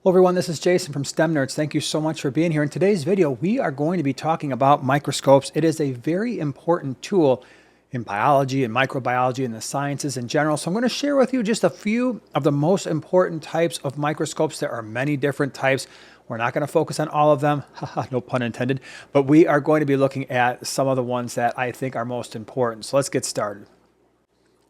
Hello everyone, this is Jason from STEM Nerds. Thank you so much for being here. In today's video, we are going to be talking about microscopes. It is a very important tool in biology and microbiology and the sciences in general. So I'm going to share with you just a few of the most important types of microscopes. There are many different types. We're not going to focus on all of them, no pun intended, but we are going to be looking at some of the ones that I think are most important. So let's get started.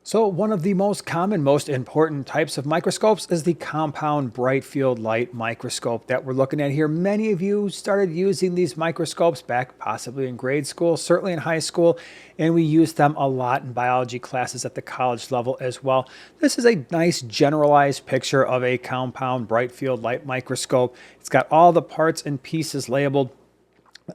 So one of the most common, most important types of microscopes is the compound Brightfield light microscope that we're looking at here. Many of you started using these microscopes back possibly in grade school, certainly in high school, and we used them a lot in biology classes at the college level as well. This is a nice generalized picture of a compound Brightfield light microscope. It's got all the parts and pieces labeled.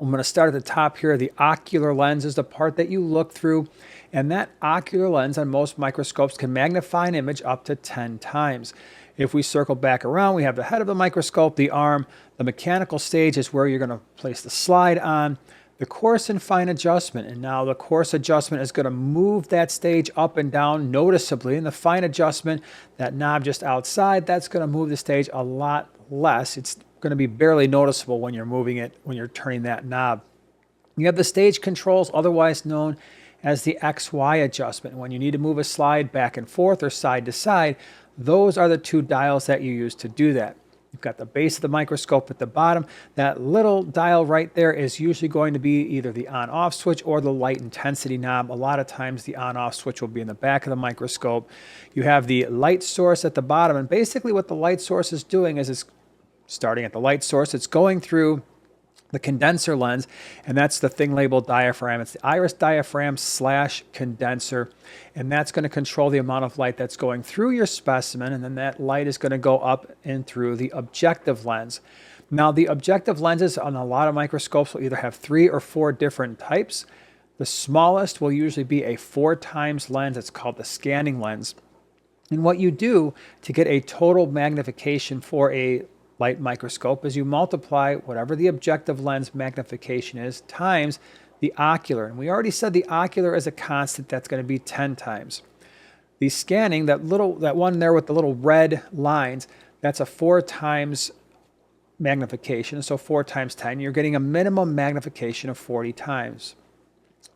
I'm going to start at the top here. The ocular lens is the part that you look through, and that ocular lens on most microscopes can magnify an image up to 10 times. If we circle back around, we have the head of the microscope, the arm. The mechanical stage is where you're going to place the slide on. The coarse and fine adjustment, and now the coarse adjustment is going to move that stage up and down noticeably, and the fine adjustment, that knob just outside, that's going to move the stage a lot less. It's going to be barely noticeable when you're moving it, when you're turning that knob. You have the stage controls, otherwise known as the XY adjustment. When you need to move a slide back and forth or side to side, those are the two dials that you use to do that. You've got the base of the microscope at the bottom. That little dial right there is usually going to be either the on-off switch or the light intensity knob. A lot of times the on-off switch will be in the back of the microscope. You have the light source at the bottom, and basically what the light source is doing is it's starting at the light source, it's going through the condenser lens, and that's the thing labeled diaphragm. It's the iris diaphragm / condenser, and that's going to control the amount of light that's going through your specimen, and then that light is going to go up and through the objective lens. Now, the objective lenses on a lot of microscopes will either have 3 or 4 different types. The smallest will usually be a 4 times lens. It's called the scanning lens. And what you do to get a total magnification for a light microscope is you multiply whatever the objective lens magnification is times the ocular. And we already said the ocular is a constant that's going to be 10 times. The scanning, that one there with the little red lines, that's a 4 times magnification. So 4 times 10, you're getting a minimum magnification of 40 times.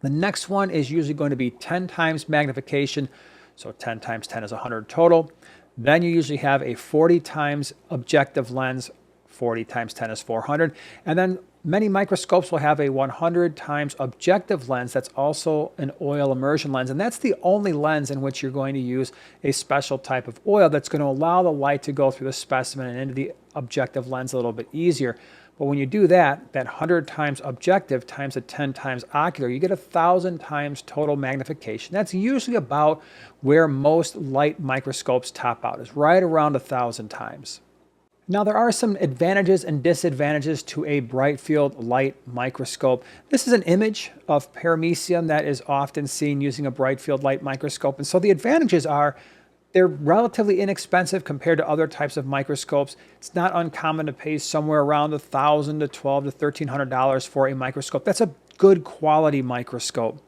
The next one is usually going to be 10 times magnification. So 10 times 10 is 100 total. Then you usually have a 40 times objective lens. 40 times 10 is 400. And then many microscopes will have a 100 times objective lens that's also an oil immersion lens. And that's the only lens in which you're going to use a special type of oil that's going to allow the light to go through the specimen and into the objective lens a little bit easier. But when you do that 100 times objective times a 10 times ocular, you get 1,000 times total magnification. That's usually about where most light microscopes top out, is right around 1,000 times. Now, there are some advantages and disadvantages to a Brightfield light microscope. This is an image of paramecium that is often seen using a Brightfield light microscope. And so the advantages are they're relatively inexpensive compared to other types of microscopes. It's not uncommon to pay somewhere around $1,000 to $1,200 to $1,300 for a microscope. That's a good quality microscope.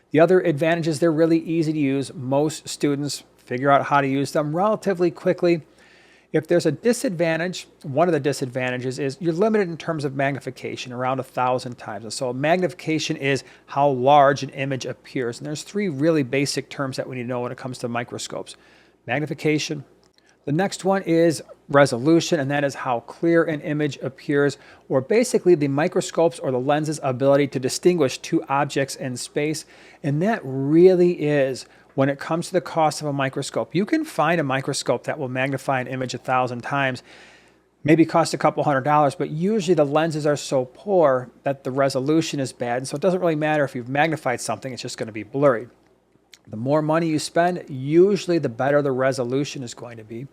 The other advantage is they're really easy to use. Most students figure out how to use them relatively quickly. If there's a disadvantage, one of the disadvantages is you're limited in terms of magnification, around 1,000 times. And so magnification is how large an image appears. And there's 3 really basic terms that we need to know when it comes to microscopes. Magnification. The next one is resolution, and that is how clear an image appears, or basically the microscope's or the lens's ability to distinguish 2 objects in space. And that really is when it comes to the cost of a microscope. You can find a microscope that will magnify an image 1,000 times, maybe cost a couple $100, but usually the lenses are so poor that the resolution is bad. And so it doesn't really matter if you've magnified something, it's just going to be blurry. The more money you spend, usually the better the resolution is going to be.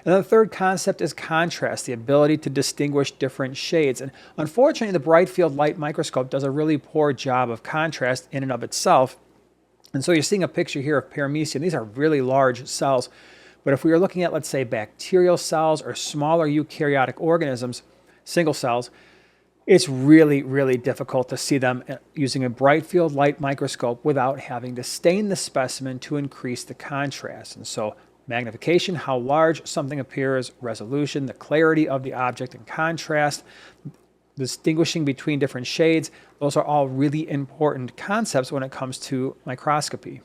And the third concept is contrast, the ability to distinguish different shades. And unfortunately, the Brightfield light microscope does a really poor job of contrast in and of itself. And so you're seeing a picture here of paramecium. These are really large cells. But if we were looking at, let's say, bacterial cells or smaller eukaryotic organisms, single cells, it's really, really difficult to see them using a Brightfield light microscope without having to stain the specimen to increase the contrast. And so magnification, how large something appears, resolution, the clarity of the object, and contrast, distinguishing between different shades. Those are all really important concepts when it comes to microscopy.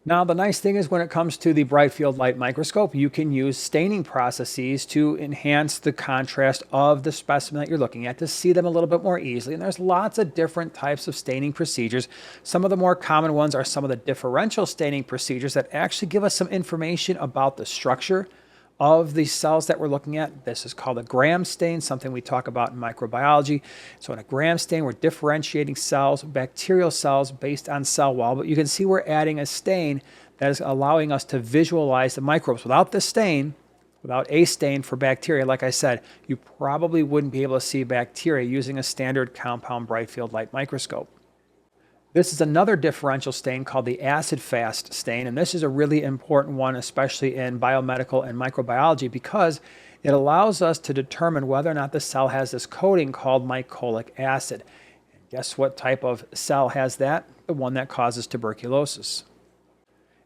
Now, the nice thing is when it comes to the Brightfield light microscope, you can use staining processes to enhance the contrast of the specimen that you're looking at to see them a little bit more easily. And there's lots of different types of staining procedures. Some of the more common ones are some of the differential staining procedures that actually give us some information about the structure of the cells that we're looking at. This is called a gram stain, something we talk about in microbiology. So in a gram stain, we're differentiating cells, bacterial cells based on cell wall, but you can see we're adding a stain that is allowing us to visualize the microbes. Without the stain, without a stain for bacteria, like I said, you probably wouldn't be able to see bacteria using a standard compound Brightfield light microscope. This is another differential stain called the acid-fast stain, and this is a really important one, especially in biomedical and microbiology, because it allows us to determine whether or not the cell has this coating called mycolic acid. And guess what type of cell has that? The one that causes tuberculosis.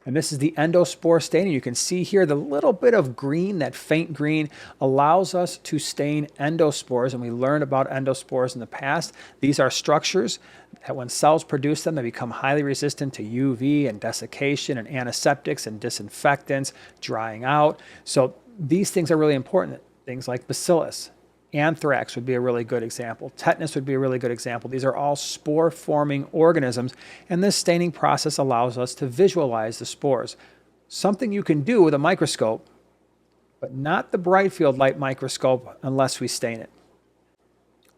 And this is the endospore staining. You can see here the little bit of green, that faint green, allows us to stain endospores. And we learned about endospores in the past. These are structures that when cells produce them, they become highly resistant to UV and desiccation and antiseptics and disinfectants, drying out. So these things are really important. Things like bacillus. Anthrax would be a really good example. Tetanus would be a really good example. These are all spore-forming organisms, and this staining process allows us to visualize the spores. Something you can do with a microscope, but not the Brightfield light microscope unless we stain it.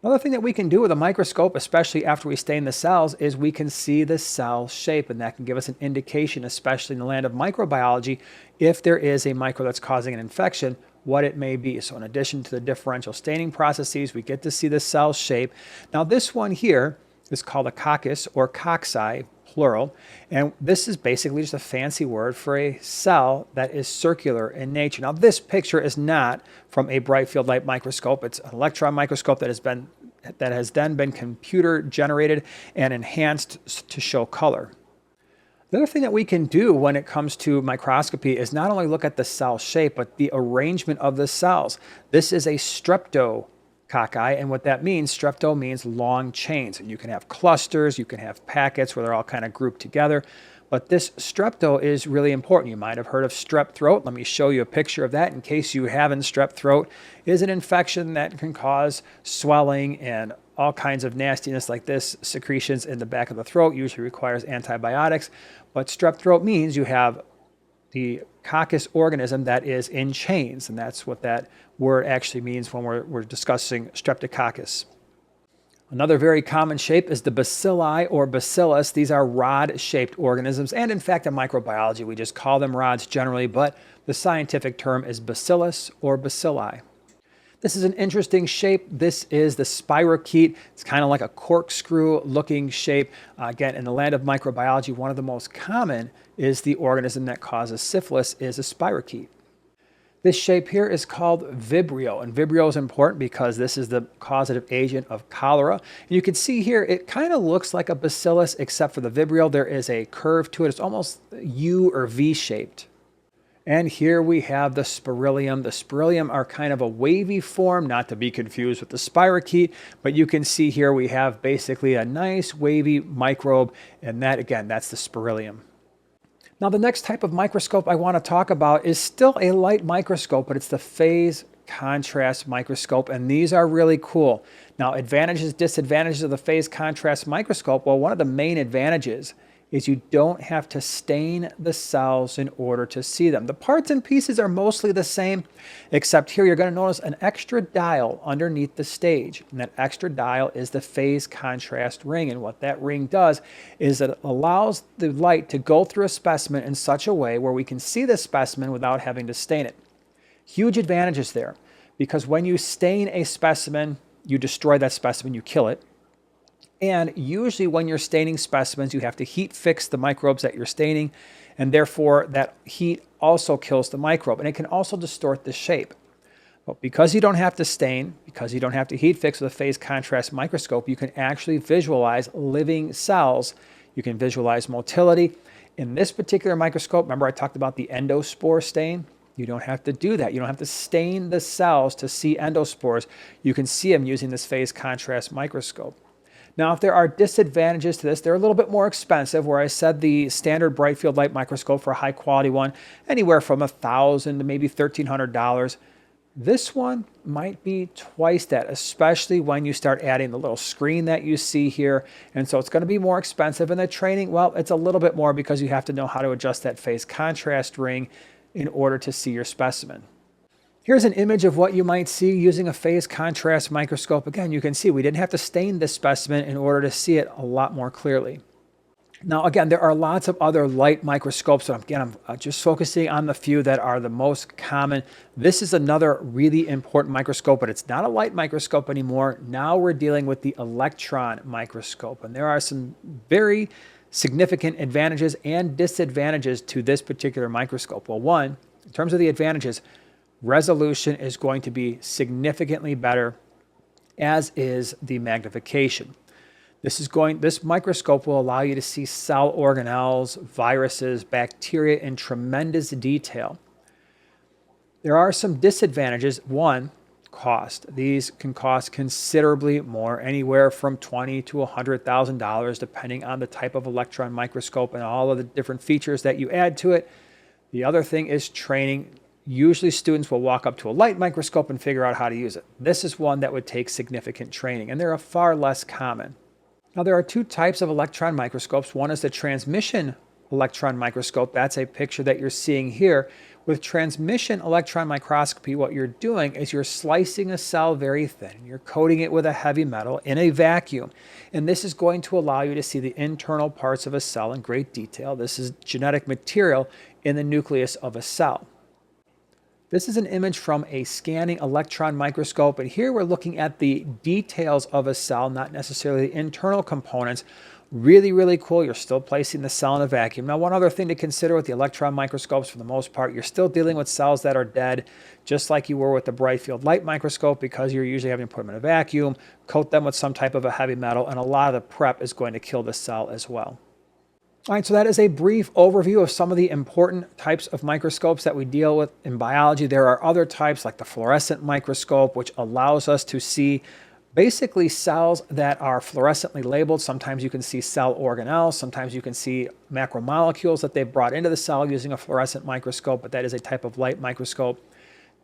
Another thing that we can do with a microscope, especially after we stain the cells, is we can see the cell shape, and that can give us an indication, especially in the land of microbiology, if there is a microbe that's causing an infection, what it may be. So in addition to the differential staining processes, we get to see the cell shape. Now this one here is called a coccus or cocci, plural, and this is basically just a fancy word for a cell that is circular in nature. Now this picture is not from a Brightfield light microscope. It's an electron microscope that has then been computer generated and enhanced to show color. The other thing that we can do when it comes to microscopy is not only look at the cell shape, but the arrangement of the cells. This is a streptococci, and what that means, strepto means long chains. And you can have clusters, you can have packets where they're all kind of grouped together. But this strepto is really important. You might have heard of strep throat. Let me show you a picture of that in case you haven't. Strep throat is an infection that can cause swelling and all kinds of nastiness like this, secretions in the back of the throat, usually requires antibiotics. But strep throat means you have the coccus organism that is in chains, and that's what that word actually means when we're discussing streptococcus. Another very common shape is the bacilli or bacillus. These are rod-shaped organisms, and in fact in microbiology we just call them rods generally, but the scientific term is bacillus or bacilli. This is an interesting shape. This is the spirochete. It's kind of like a corkscrew looking shape. Again, in the land of microbiology, one of the most common is the organism that causes syphilis is a spirochete. This shape here is called Vibrio, and Vibrio is important because this is the causative agent of cholera. And you can see here, it kind of looks like a bacillus, except for the Vibrio, there is a curve to it. It's almost U or V shaped. And here we have the spirillum. The spirillum are kind of a wavy form, not to be confused with the spirochete, but you can see here we have basically a nice wavy microbe, and that, again, that's the spirillum. Now, the next type of microscope I want to talk about is still a light microscope, but it's the phase contrast microscope, and these are really cool. Now, advantages, disadvantages of the phase contrast microscope. Well, one of the main advantages is you don't have to stain the cells in order to see them. The parts and pieces are mostly the same, except here you're going to notice an extra dial underneath the stage. And that extra dial is the phase contrast ring. And what that ring does is it allows the light to go through a specimen in such a way where we can see the specimen without having to stain it. Huge advantages there, because when you stain a specimen, you destroy that specimen, you kill it. And usually when you're staining specimens, you have to heat fix the microbes that you're staining, and therefore that heat also kills the microbe, and it can also distort the shape. But because you don't have to stain, because you don't have to heat fix with a phase contrast microscope, you can actually visualize living cells. You can visualize motility, In this particular microscope, remember I talked about the endospore stain? You don't have to do that. You don't have to stain the cells to see endospores. You can see them using this phase contrast microscope. Now, if there are disadvantages to this, they're a little bit more expensive, where I said the standard Brightfield light microscope for a high quality one, anywhere from $1,000 to maybe $1,300. This one might be twice that, especially when you start adding the little screen that you see here. And so it's going to be more expensive. And the training, well, it's a little bit more because you have to know how to adjust that phase contrast ring in order to see your specimen. Here's an image of what you might see using a phase contrast microscope. Again, you can see we didn't have to stain this specimen in order to see it a lot more clearly. Now, again, there are lots of other light microscopes. So again, I'm just focusing on the few that are the most common. This is another really important microscope, but it's not a light microscope anymore. Now we're dealing with the electron microscope, and there are some very significant advantages and disadvantages to this particular microscope. Well, one, in terms of the advantages, resolution is going to be significantly better, as is the magnification. This microscope will allow you to see cell organelles, viruses, bacteria in tremendous detail. There are some disadvantages. One, cost. These can cost considerably more, anywhere from $20,000 to $100,000, depending on the type of electron microscope and all of the different features that you add to it. The other thing is training. Usually students will walk up to a light microscope and figure out how to use it. This is one that would take significant training, and they're far less common. Now, there are two types of electron microscopes. One is the transmission electron microscope. That's a picture that you're seeing here. With transmission electron microscopy, what you're doing is you're slicing a cell very thin. You're coating it with a heavy metal in a vacuum. And this is going to allow you to see the internal parts of a cell in great detail. This is genetic material in the nucleus of a cell. This is an image from a scanning electron microscope, and here we're looking at the details of a cell, not necessarily the internal components. Really, really cool. You're still placing the cell in a vacuum. Now, one other thing to consider with the electron microscopes, for the most part, you're still dealing with cells that are dead, just like you were with the Brightfield light microscope, because you're usually having to put them in a vacuum, coat them with some type of a heavy metal, and a lot of the prep is going to kill the cell as well. All right, so that is a brief overview of some of the important types of microscopes that we deal with in biology. There are other types like the fluorescent microscope, which allows us to see basically cells that are fluorescently labeled. Sometimes you can see cell organelles. Sometimes you can see macromolecules that they've brought into the cell using a fluorescent microscope, but that is a type of light microscope.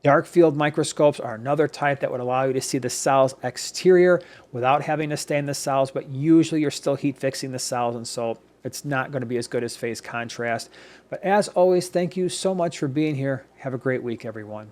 Dark field microscopes are another type that would allow you to see the cell's exterior without having to stain the cells, but usually you're still heat fixing the cells, and so it's not going to be as good as phase contrast. But as always, thank you so much for being here. Have a great week, everyone.